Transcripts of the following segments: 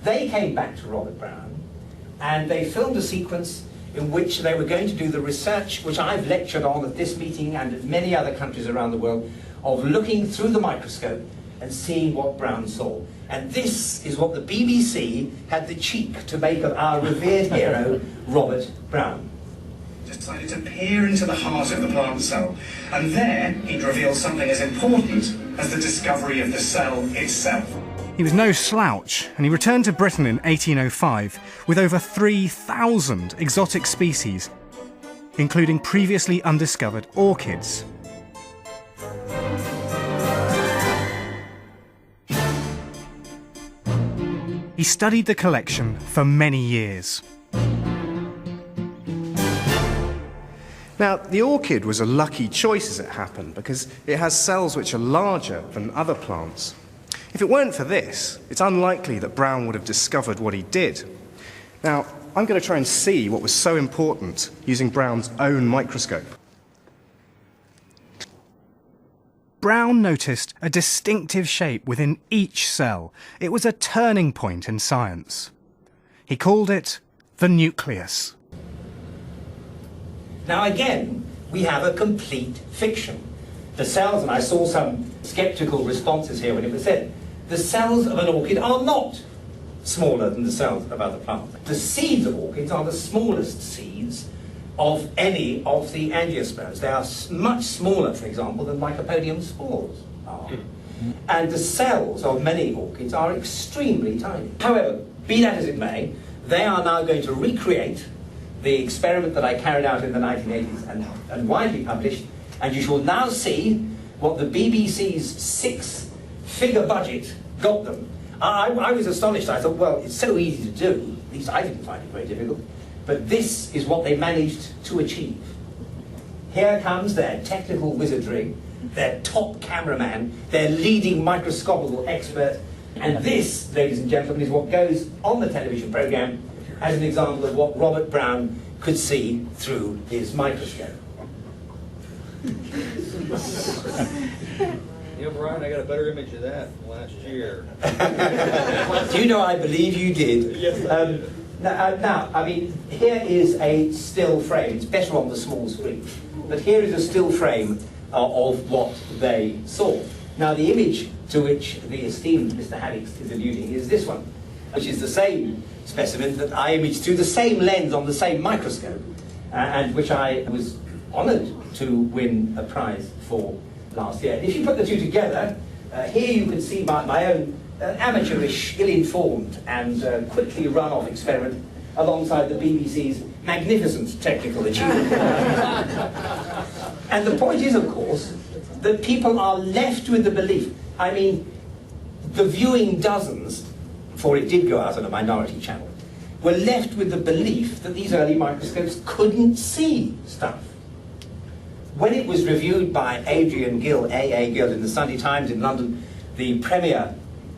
they came back to Robert Brown and they filmed a sequence in which they were going to do the research which I've lectured on at this meeting and at many other countries around the world, of looking through the microscope and seeing what Brown saw. And this is what the BBC had the cheek to make of our revered hero, Robert Brown. Decided to peer into the heart of the plant cell, and there he'd reveal something as important as the discovery of the cell itself. He was no slouch, and he returned to Britain in 1805 with over 3,000 exotic species, including previously undiscovered orchids. He studied the collection for many years. Now, the orchid was a lucky choice as it happened, because it has cells which are larger than other plants. If it weren't for this, it's unlikely that Brown would have discovered what he did. Now, I'm going to try and see what was so important using Brown's own microscope. Brown noticed a distinctive shape within each cell. It was a turning point in science. He called it the nucleus. Now again, we have a complete fiction. The cells, and I saw some sceptical responses here when it was said, the cells of an orchid are not smaller than the cells of other plants. The seeds of orchids are the smallest seeds of any of the angiosperms. They are much smaller, for example, than Lycopodium spores are. And the cells of many orchids are extremely tiny. However, be that as it may, they are now going to recreate the experiment that I carried out in the 1980s and widely published, and you shall now see what the BBC's 6-figure budget got them. I was astonished. I thought, well, it's so easy to do. At least I didn't find it very difficult. But this is what they managed to achieve. Here comes their technical wizardry, their top cameraman, their leading microscopical expert, and this, ladies and gentlemen, is what goes on the television programme as an example of what Robert Brown could see through his microscope. Yeah, Brian, I got a better image of that from last year. Do you know, I believe you did. Yes, Now, I mean, here is a still frame. It's better on the small screen. But here is a still frame of what they saw. Now, the image to which the esteemed Mr. Haddix is alluding is this one, which is the same specimen that I imaged through the same lens on the same microscope, and which I was honoured to win a prize for last year. And if you put the two together, here you can see my own amateurish, ill-informed and quickly run-off experiment alongside the BBC's magnificent technical achievement. And the point is, of course, that people are left with the belief. I mean, the viewing dozens, for it did go out on a minority channel, were left with the belief that these early microscopes couldn't see stuff. When it was reviewed by Adrian Gill, A.A. Gill, in the Sunday Times in London, the premier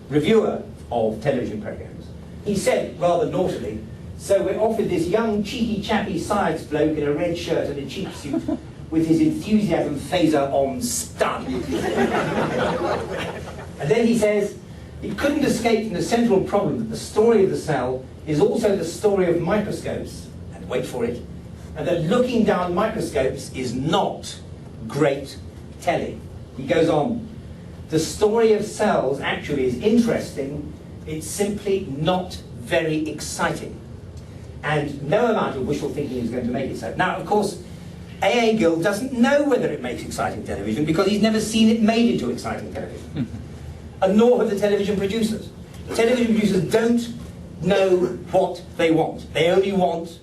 reviewer of television programmes, he said, rather naughtily, so we're offered this young, cheeky, chappy science bloke in a red shirt and a cheap suit with his enthusiasm phaser on stun. And then he says, it couldn't escape from the central problem that the story of the cell is also the story of microscopes, and wait for it, and that looking down microscopes is not great telling. He goes on, the story of cells actually is interesting, it's simply not very exciting. And no amount of wishful thinking is going to make it so. Now, of course, A.A. Gill doesn't know whether it makes exciting television because he's never seen it made into exciting television. And nor have the television producers. The television producers don't know what they want. They only want